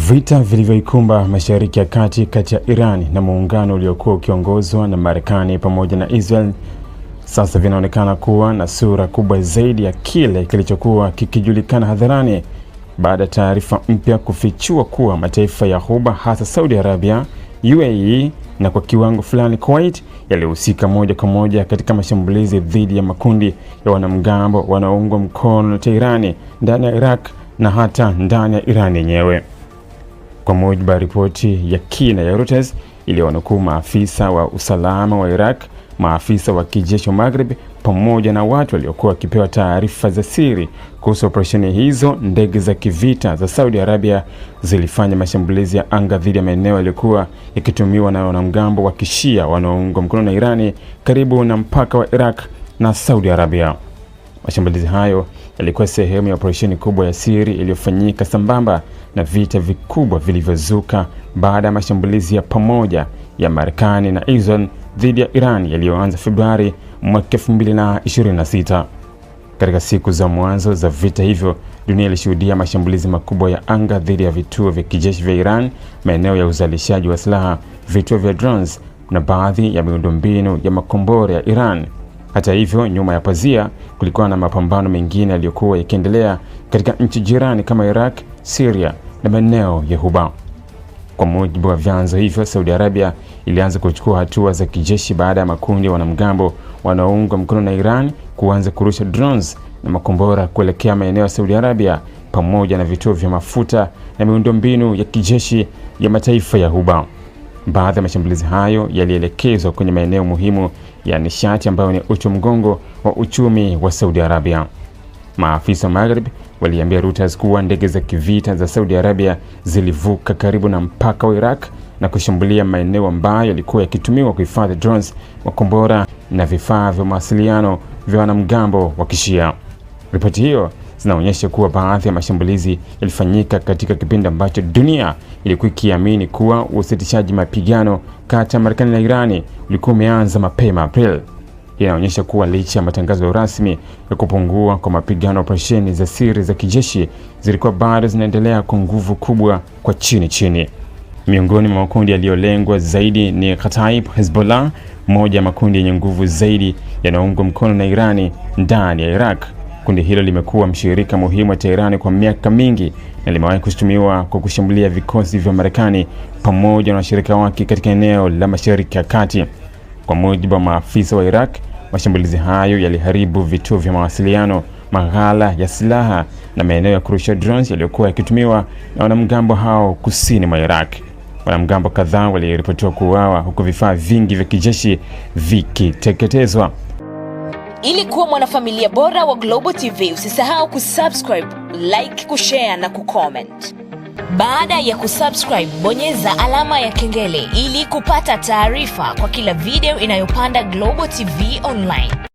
Vita vilivyoikumba Mashariki ya Kati kati ya Iran na muungano uliokuwa ukiongozwa na Marekani pamoja na Israel sasa vinaonekana kuwa na sura kubwa zaidi ya kile kilichokuwa kikijulikana hadharani baada ya taarifa mpya kufichua kuwa mataifa ya Ghuba, hasa Saudi Arabia, UAE na kwa kiwango fulani Kuwait, yalihusika moja kwa moja katika mashambulizi dhidi ya makundi ya wanamgambo wanaoungwa mkono na Tehran ndani ya Iraq na hata ndani ya Iran yenyewe. Kwa mujibu wa ripoti ya kina ya Reuters iliyonukuu maafisa wa usalama wa Iraq, maafisa wa kijeshi wa Maghreb pamoja na watu waliokuwa wakipewa taarifa za siri kuhusu operesheni hizo, ndege za kivita za Saudi Arabia zilifanya mashambulizi ya anga dhidi ya maeneo yaliyokuwa yakitumiwa na wanamgambo wa Kishia wanaoungwa mkono na Irani karibu na mpaka wa Iraq na Saudi Arabia. Mashambulizi hayo yalikuwa sehemu ya operesheni kubwa ya siri iliyofanyika sambamba na vita vikubwa vilivyozuka baada ya mashambulizi ya pamoja ya Marekani na Israel dhidi ya Iran yaliyoanza Februari mwaka 2026. Katika siku za mwanzo za vita hivyo, dunia ilishuhudia mashambulizi makubwa ya anga dhidi ya vituo vya kijeshi vya Iran, maeneo ya uzalishaji wa silaha, vituo vya drones na baadhi ya miundombinu ya makombora ya Iran. Hata hivyo, nyuma ya pazia kulikuwa na mapambano mengine yaliyokuwa yakiendelea katika nchi jirani kama Iraq, Syria na maeneo ya Ghuba. Kwa mujibu wa vyanzo hivyo, Saudi Arabia ilianza kuchukua hatua za kijeshi baada ya makundi ya wanamgambo wanaoungwa mkono na Iran kuanza kurusha drones na makombora kuelekea maeneo ya Saudi Arabia pamoja na vituo vya mafuta na miundombinu ya kijeshi ya mataifa ya Ghuba. Baadhi ya mashambulizi hayo yalielekezwa kwenye maeneo muhimu ya nishati ambayo ni uti wa mgongo wa uchumi wa Saudi Arabia. Maafisa wa Maghreb waliambia Reuters kuwa ndege za kivita za Saudi Arabia zilivuka karibu na mpaka wa Iraq na kushambulia maeneo ambayo yalikuwa yakitumiwa kuhifadhi drones, makombora na vifaa vya mawasiliano vya wanamgambo wa Kishia. Ripoti hiyo zinaonyesha kuwa baadhi ya mashambulizi yalifanyika katika kipindi ambacho dunia ilikuwa ikiamini kuwa usitishaji mapigano kati ya Marekani na Irani ulikuwa umeanza mapema April. Inaonyesha kuwa licha ya matangazo rasmi ya kupungua kwa mapigano, operesheni za siri za kijeshi zilikuwa bado zinaendelea kwa nguvu kubwa kwa chini. Miongoni mwa makundi yaliyolengwa zaidi ni Kataib Hezbollah, moja ya makundi yenye nguvu zaidi yanayoungwa mkono na Irani ndani ya Iraq. Kundi hilo limekuwa mshirika muhimu wa Tehran kwa miaka mingi na limewahi kushutumiwa kwa kushambulia vikosi vya Marekani pamoja na washirika wake katika eneo la Mashariki ya Kati. Kwa mujibu wa maafisa wa Iraq, mashambulizi hayo yaliharibu vituo vya mawasiliano, maghala ya silaha na maeneo ya kurusha drones yaliyokuwa yakitumiwa na wanamgambo hao kusini mwa Iraq. Wanamgambo kadhaa waliripotiwa kuuawa huku vifaa vingi vya kijeshi vikiteketezwa. Ili kuwa mwanafamilia bora wa Global TV, usisahau kusubscribe, like, kushare na kucomment. Baada ya kusubscribe, bonyeza alama ya kengele ili kupata taarifa kwa kila video inayopanda Global TV Online.